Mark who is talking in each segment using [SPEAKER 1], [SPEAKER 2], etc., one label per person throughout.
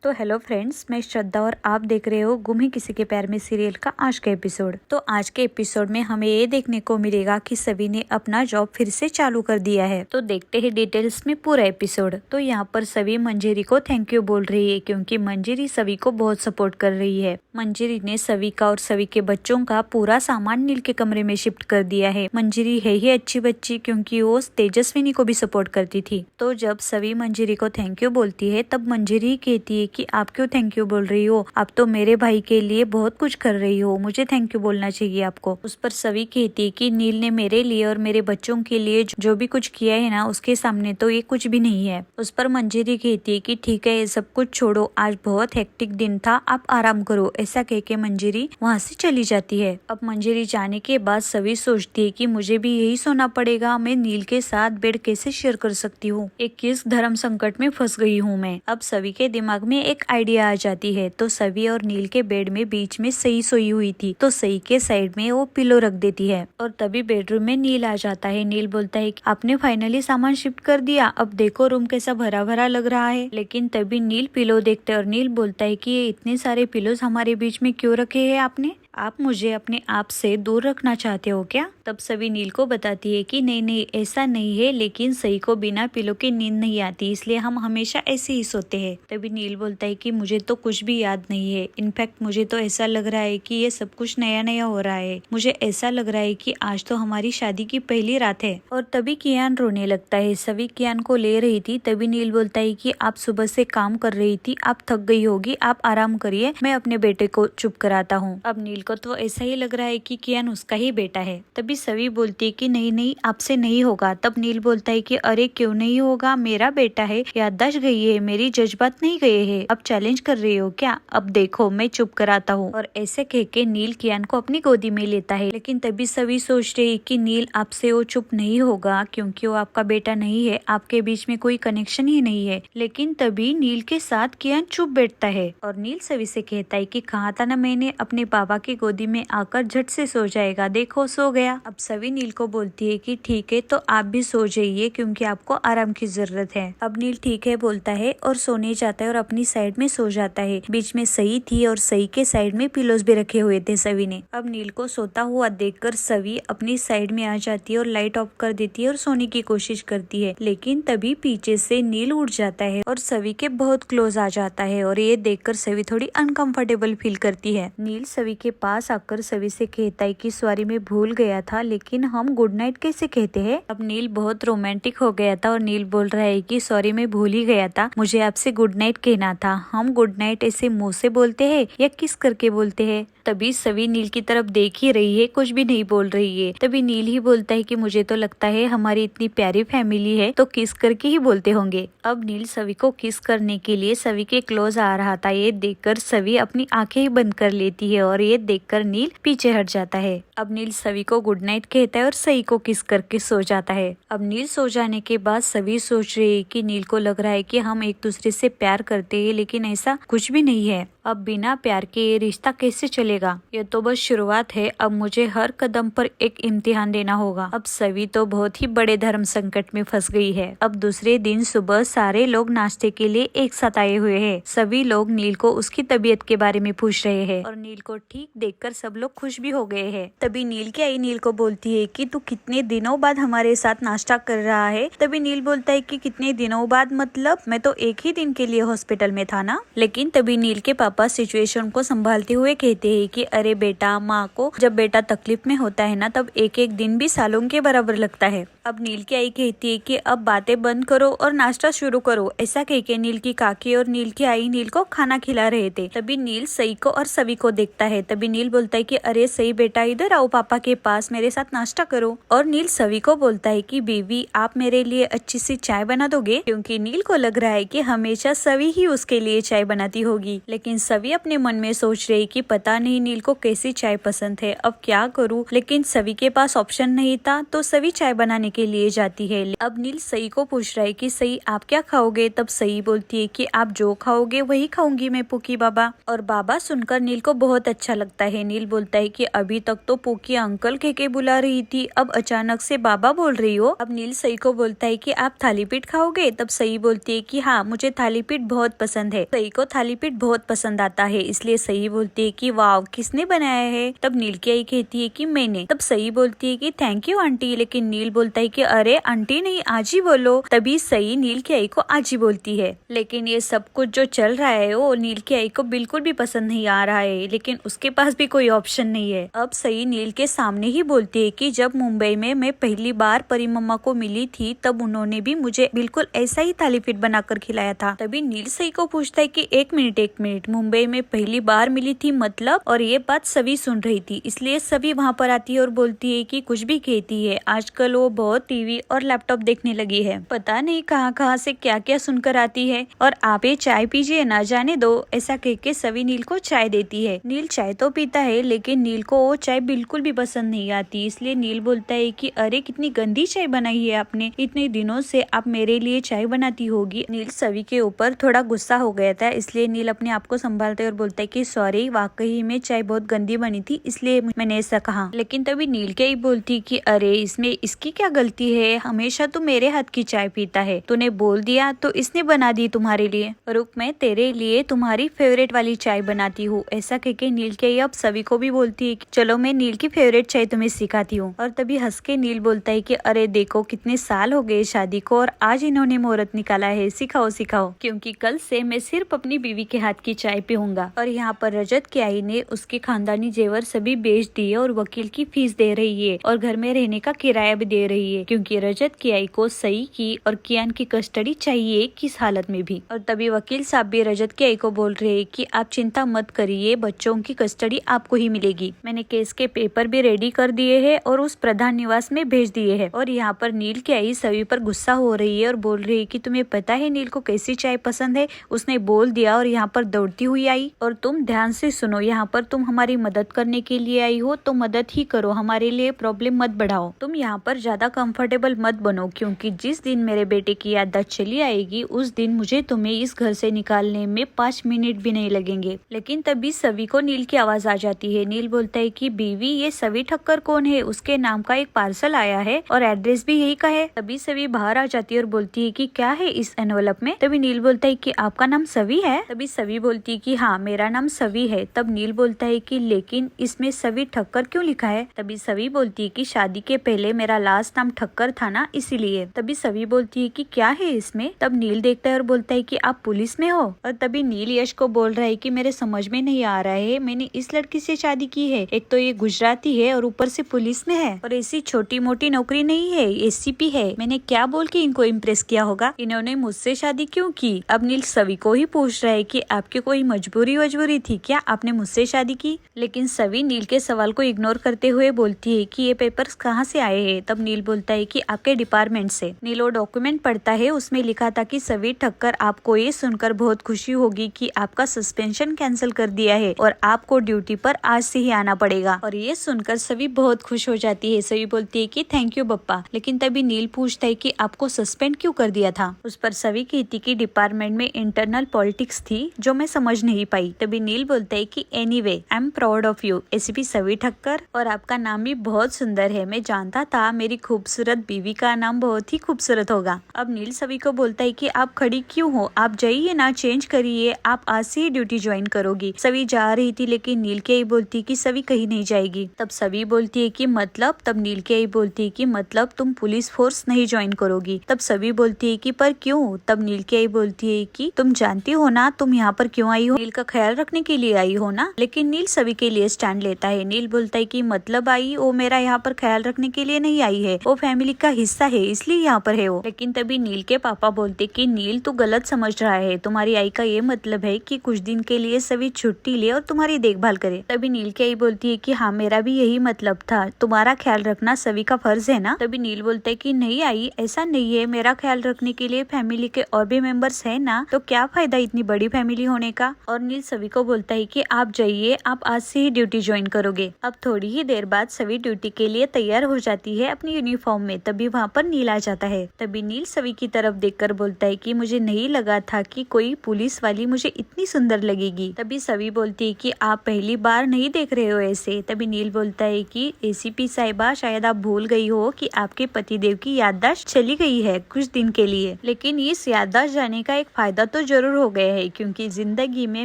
[SPEAKER 1] तो hello friends, मैं श्रद्धा और आप देख रहे हो गुम है किसी के प्यार में सीरियल का आज का एपिसोड। तो आज के एपिसोड में हमें ये देखने को मिलेगा कि सभी ने अपना जॉब फिर से चालू कर दिया है। तो देखते हैं डिटेल्स में पूरा एपिसोड। तो यहाँ पर सभी मंजेरी को थैंक यू बोल रही है क्योंकि मंजेरी सभी को बहुत सपोर्ट कर रही है। मंजेरी ने सभी का और सभी के बच्चों का पूरा सामान नील के कमरे में शिफ्ट कर दिया है। मंजेरी है ही अच्छी बच्ची क्योंकि वो तेजस्विनी को भी सपोर्ट करती थी। तो जब सभी मंजेरी को थैंक यू बोलती है तब मंजेरी कहती है कि आप क्यों थैंक यू बोल रही हो, आप तो मेरे भाई के लिए बहुत कुछ कर रही हो, मुझे थैंक यू बोलना चाहिए आपको। उस पर सभी कहती है कि नील ने मेरे लिए और मेरे बच्चों के लिए जो भी कुछ किया है ना, उसके सामने तो ये कुछ भी नहीं है। उस पर मंजेरी कहती है कि ठीक है, ये सब कुछ छोड़ो, आज बहुत हेक्टिक दिन था, आप आराम करो। ऐसा कह के मंजेरी वहाँ से चली जाती है। अब मंजेरी जाने के बाद सभी सोचती है कि मुझे भी यही सोना पड़ेगा, मैं नील के साथ बेड कैसे शेयर कर सकती हूँ, एक किस धर्म संकट में फंस गई हूँ मैं। अब सभी के दिमाग में एक आइडिया आ जाती है। तो सभी और नील के बेड में बीच में सही सोई हुई थी, तो सही के साइड में वो पिलो रख देती है। और तभी बेडरूम में नील आ जाता है। नील बोलता है कि आपने फाइनली सामान शिफ्ट कर दिया, अब देखो रूम कैसा भरा भरा लग रहा है। लेकिन तभी नील पिलो देखते और नील बोलता है कि ये इतने सारे पिलोज हमारे बीच में क्यों रखे हैं आपने, आप मुझे अपने आप से दूर रखना चाहते हो क्या। तब सभी नील को बताती है कि नहीं नहीं, ऐसा नहीं है, लेकिन सही को बिना पिलो के नींद नहीं आती, इसलिए हम हमेशा ऐसे ही सोते हैं। तभी नील बोलता है कि मुझे तो कुछ भी याद नहीं है, इनफैक्ट मुझे तो ऐसा लग रहा है कि ये सब कुछ नया नया हो रहा है, मुझे ऐसा लग रहा है कि आज तो हमारी शादी की पहली रात है। और तभी कियान रोने लगता है। सभी कियान को ले रही थी। तभी नील बोलता है कि आप सुबह से काम कर रही थी, आप थक गई होगी, आप आराम करिए, मैं अपने बेटे को चुप कराता हूँ। अब नील को तो ऐसा ही लग रहा है कि कियान उसका ही बेटा है। तभी सभी बोलती है कि नहीं नहीं, आपसे नहीं होगा। तब नील बोलता है कि अरे क्यों नहीं होगा, मेरा बेटा है, याददाश्त गई है, मेरी जज्बात नहीं गए हैं, अब चैलेंज कर रही हो क्या, अब देखो मैं चुप कराता हूँ। और ऐसे कह के नील कियान को अपनी गोदी में लेता है। लेकिन तभी सभी सोच रही है कि नील आपसे वो चुप नहीं होगा क्योंकि वो आपका बेटा नहीं है, आपके बीच में कोई कनेक्शन ही नहीं है। लेकिन तभी नील के साथ कियान चुप बैठता है और नील सभी से कहता है कि कहा था ना मैंने, अपने पापा की गोदी में आकर झट से सो जाएगा, देखो सो गया। अब सभी नील को बोलती है कि ठीक है, तो आप भी सो जाइए क्योंकि आपको आराम की जरूरत है। अब नील ठीक है बोलता है और सोने जाता है और अपनी साइड में सो जाता है। बीच में सही थी और सही के साइड में पिलोज भी रखे हुए थे सभी ने। अब नील को सोता हुआ देखकर सभी अपनी साइड में आ जाती है और लाइट ऑफ कर देती है और सोने की कोशिश करती है। लेकिन तभी पीछे से नील उठ जाता है और सभी के बहुत क्लोज आ जाता है और ये देखकर सभी थोड़ी अनकंफर्टेबल फील करती है। नील सभी के पास आकर सभी से कहता है कि सॉरी मैं भूल गया था, लेकिन हम गुड नाइट कैसे कहते हैं। अब नील बहुत रोमांटिक हो गया था और नील बोल रहा है कि सॉरी मैं भूल ही गया था, मुझे आपसे गुड नाइट कहना था। हम गुड नाइट ऐसे मुंह से बोलते हैं या किस करके बोलते हैं। तभी सभी नील की तरफ देख ही रही है, कुछ भी नहीं बोल रही है। तभी नील ही बोलता है कि मुझे तो लगता है हमारी इतनी प्यारी फैमिली है तो किस करके ही बोलते होंगे। अब नील सभी को किस करने के लिए सभी के क्लोज आ रहा था। ये देखकर सभी अपनी आंखें ही बंद कर लेती है और ये देखकर नील पीछे हट जाता है। अब नील सभी को गुड नाइट कहता है और सही को किस करके सो जाता है। अब नील सो जाने के बाद सभी सोच रहे हैं कि नील को लग रहा है कि हम एक दूसरे से प्यार करते हैं, लेकिन ऐसा कुछ भी नहीं है। अब बिना प्यार के ये रिश्ता कैसे चलेगा, ये तो बस शुरुआत है, अब मुझे हर कदम पर एक इम्तिहान देना होगा। अब सभी तो बहुत ही बड़े धर्म संकट में फंस गई है। अब दूसरे दिन सुबह सारे लोग नाश्ते के लिए एक साथ आए हुए हैं। सभी लोग नील को उसकी तबीयत के बारे में पूछ रहे हैं और नील को ठीक देखकर सब लोग खुश भी हो गए हैं। तभी नील की आई नील को बोलती है कि तू कितने दिनों बाद हमारे साथ नाश्ता कर रहा है। तभी नील बोलता है कि कितने दिनों बाद मतलब, मैं तो एक ही दिन के लिए हॉस्पिटल में था ना। लेकिन तभी नील के पापा सिचुएशन को संभालते हुए कहते हैं कि अरे बेटा, माँ को जब बेटा तकलीफ में होता है ना, तब एक एक दिन भी सालों के बराबर लगता है। अब नील की आई कहती है कि अब बातें बंद करो और नाश्ता शुरू करो। ऐसा कह के नील की काकी और नील की आई नील को खाना खिला रहे थे। तभी नील सई को और सभी को देखता है। तभी नील बोलता है कि अरे सई बेटा, इधर आओ पापा के पास, मेरे साथ नाश्ता करो। और नील सभी को बोलता है कि बीवी, आप मेरे लिए अच्छी सी चाय बना दोगे, क्योंकि नील को लग रहा है कि हमेशा सभी ही उसके लिए चाय बनाती होगी। लेकिन सभी अपने मन में सोच रहे कि पता नहीं नील को कैसी चाय पसंद है, अब क्या करूँ। लेकिन सवी के पास ऑप्शन नहीं था तो सवी चाय बनाने के लिए जाती है। अब नील सई को पूछ रहा है कि सई आप क्या खाओगे। तब सई बोलती है कि आप जो खाओगे वही खाऊंगी मैं पुकी बाबा। और बाबा सुनकर नील को बहुत अच्छा लगता है। नील बोलता है कि अभी तक तो पुकी अंकल कह के बुला रही थी, अब अचानक से बाबा बोल रही हो। अब नील सई को बोलता है कि आप थाली पीठ खाओगे। तब सई बोलती है कि हाँ मुझे थाली पीठ बहुत पसंद है। सई को थाली पीठ बहुत पसंद आता है, इसलिए सई बोलती है कि वाह किसने बनाया है। तब नील की आई कहती है कि मैंने। तब सई बोलती है कि थैंक यू आंटी। लेकिन नील बोलता है कि अरे आंटी नहीं आज ही बोलो। तभी सई नील की आई को आज ही बोलती है। लेकिन ये सब कुछ जो चल रहा है वो नील की आई को बिल्कुल भी पसंद नहीं आ रहा है, लेकिन उसके पास भी कोई ऑप्शन नहीं है। अब सई नील के सामने ही बोलती है कि जब मुंबई में मैं पहली बार परी मम्मा को मिली थी तब उन्होंने भी मुझे बिल्कुल ऐसा ही थाली पीठ बनाकर खिलाया था। तभी नील सई को पूछता है कि एक मिनट मुंबई में पहली बार मिली थी मतलब। और ये बात सभी सुन रही थी, इसलिए सभी वहाँ पर आती है और बोलती है कि कुछ भी कहती है, आजकल वो बहुत टीवी और लैपटॉप देखने लगी है, पता नहीं कहाँ से क्या क्या सुनकर आती है। और आप ये चाय पीजिए ना जाने दो, ऐसा कह के सभी नील को चाय देती है। नील चाय तो पीता है लेकिन नील को वो चाय बिल्कुल भी पसंद नहीं आती, इसलिए नील बोलता है कि अरे कितनी गंदी चाय बनाई है आपने, इतने दिनों से आप मेरे लिए चाय बनाती होगी। नील सभी के ऊपर थोड़ा गुस्सा हो गया था, इसलिए नील अपने आप को संभालते और बोलता है कि सॉरी वाकई में चाय बहुत गंदी बनी थी इसलिए मैंने ऐसा कहा। लेकिन तभी नील के ही बोलती कि अरे इसमें इसकी क्या गलती है, हमेशा तू मेरे हाथ की चाय पीता है, तूने बोल दिया तो इसने बना दी तुम्हारे लिए, रुक मैं तेरे लिए तुम्हारी फेवरेट वाली चाय बनाती हूँ। ऐसा कह के नील के ही अब सभी को भी बोलती है कि चलो मैं नील की फेवरेट चाय तुम्हें सिखाती हूँ। और तभी हंस के नील बोलता है कि अरे देखो कितने साल हो गए शादी को और आज इन्होंने मुहूर्त निकाला है, सिखाओ सिखाओ, क्योंकि कल से मैं सिर्फ अपनी बीवी के हाथ की चाय पीऊंगा। और यहाँ पर रजत की आई ने उसके खानदानी जेवर सभी बेच दिए और वकील की फीस दे रही है और घर में रहने का किराया भी दे रही है, क्योंकि रजत की आई को सई की और कियान की कस्टडी चाहिए किस हालत में भी। और तभी वकील साहब भी रजत की आई को बोल रहे हैं कि आप चिंता मत करिए, बच्चों की कस्टडी आपको ही मिलेगी, मैंने केस के पेपर भी रेडी कर दिए है और उस प्रधान निवास में भेज दिए है। और यहाँ पर नील की आई सभी पर गुस्सा हो रही है और बोल रही है कि तुम्हें पता है नील को कैसी चाय पसंद है, उसने बोल दिया और यहाँ पर दौड़ती हुई आई। और तुम ध्यान से सुनो, यहाँ पर तुम हमारी मदद करने के लिए आई हो तो मदद ही करो, हमारे लिए प्रॉब्लम मत बढ़ाओ। तुम यहाँ पर ज्यादा कंफर्टेबल मत बनो, क्योंकि जिस दिन मेरे बेटे की याददाश्त चली आएगी उस दिन मुझे तुम्हें इस घर से निकालने में 5 मिनट भी नहीं लगेंगे। लेकिन तभी सभी को नील की आवाज आ जाती है। नील बोलता है कि बीवी ये सभी ठक्कर कौन है, उसके नाम का एक पार्सल आया है और एड्रेस भी यही का है। तभी सभी बाहर आ जाती है और बोलती है कि क्या है इस एनवलप में। तभी नील बोलता है कि आपका नाम सवी है। तभी सवी बोलती है कि हाँ मेरा नाम सवी है। तब नील बोलता है कि लेकिन इसमें सवी ठक्कर क्यों लिखा है। तभी सवी बोलती है कि शादी के पहले मेरा लास्ट नाम ठक्कर था ना इसीलिए। तभी सवी बोलती है कि क्या है इसमें। तब नील देखता है और बोलता है कि आप पुलिस में हो। और तभी नील यश को बोल रहा है कि मेरे समझ में नहीं आ रहा है, मैंने इस लड़की से शादी की है, एक तो ये गुजराती है और ऊपर से पुलिस में है और ऐसी छोटी मोटी नौकरी नहीं है, एसीपी है, मैंने क्या बोल के इनको इम्प्रेस किया होगा, इन्होंने मुझसे शादी क्यों की। अब नील सवी को ही पूछ रहा है कि आपकी कोई मजबूरी थी क्या, आपने मुझसे शादी की। लेकिन सवी नील के सवाल को इग्नोर करते हुए बोलती है कि ये पेपर्स कहाँ से आए हैं। तब नील बोलता है कि आपके डिपार्टमेंट से। नील वो डॉक्यूमेंट पढ़ता है, उसमें लिखा था कि सवी ठक्कर आपको ये सुनकर बहुत खुशी होगी कि आपका सस्पेंशन कैंसिल कर दिया है और आपको ड्यूटी पर आज से ही आना पड़ेगा। और ये सुनकर सभी बहुत खुश हो जाती है। सवी बोलती है कि थैंक यू पप्पा। लेकिन तभी नील पूछता है कि आपको सस्पेंड क्यों कर दिया था। उस पर सवी कहती कि डिपार्टमेंट में इंटरनल पॉलिटिक्स थी जो मैं समझ नहीं पाई। तभी नील बोलता है कि anyway I am proud of you ACP Savi Thakkar, और आपका नाम भी बहुत सुंदर है, मैं जानता था मेरी खूबसूरत बीवी का नाम बहुत ही खूबसूरत होगा। अब नील सवी को बोलता है कि आप खड़ी क्यों हो, आप जाइए ना, चेंज करिए, आप आज से ही ड्यूटी ज्वाइन करोगी। सवी जा रही थी लेकिन नील के ही बोलती कि सवी कहीं नहीं जाएगी। तब सवी बोलती है कि मतलब। तब नील के ही बोलती है कि मतलब तुम पुलिस फोर्स नहीं ज्वाइन करोगी। तब सभी बोलती है कि पर क्यों। तब नील के ही बोलती है कि तुम जानती हो ना तुम यहाँ पर क्यों आई हो, नील का ख्याल रखने के लिए आई हो ना। लेकिन नील सभी के लिए स्टैंड लेता है। नील बोलता है कि मतलब आई, वो मेरा यहाँ पर ख्याल रखने के लिए नहीं आई है, वो फैमिली का हिस्सा है इसलिए यहाँ पर है वो। लेकिन तभी नील के पापा बोलते कि नील तू गलत समझ रहा है, तुम्हारी आई का ये मतलब है कि कुछ दिन के लिए सभी छुट्टी ले और तुम्हारी देखभाल करे। तभी नील की आई बोलती है कि हाँ मेरा भी यही मतलब था, तुम्हारा ख्याल रखना सभी का फर्ज है ना। तभी नील बोलता है कि नहीं आई ऐसा नहीं है, मेरा ख्याल रखने के लिए फैमिली के और भी मेंबर्स है ना, तो क्या फायदा इतनी बड़ी फैमिली होने का। और नील सभी को बोलता है कि आप जाइए चाहिए, आप आज से ही ड्यूटी ज्वाइन करोगे। अब थोड़ी ही देर बाद सवी ड्यूटी के लिए तैयार हो जाती है अपनी यूनिफॉर्म में। तभी वहाँ पर नील आ जाता है। तभी नील सवी की तरफ देखकर बोलता है कि मुझे नहीं लगा था कि कोई पुलिस वाली मुझे इतनी सुंदर लगेगी। तभी सवी बोलती है कि आप पहली बार नहीं देख रहे हो ऐसे। तभी नील बोलता है कि एसीपी साहिबा, शायद आप भूल गई हो कि आपके पतिदेव की याददाश्त चली गई है कुछ दिन के लिए, लेकिन इस याददाश्त जाने का एक फायदा तो जरूर हो गया है, क्योंकि जिंदगी में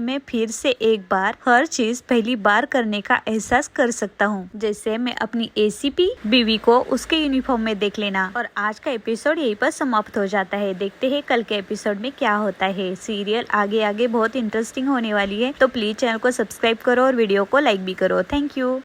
[SPEAKER 1] मैं फिर से एक बार हर चीज पहली बार करने का एहसास कर सकता हूँ। जैसे मैं अपनी एसीपी बीवी को उसके यूनिफॉर्म में देख लेना। और आज का एपिसोड यहीं पर समाप्त हो जाता है। देखते हैं कल के एपिसोड में क्या होता है। सीरियल आगे आगे बहुत इंटरेस्टिंग होने वाली है, तो प्लीज चैनल को सब्सक्राइब करो और वीडियो को लाइक भी करो। Thank you.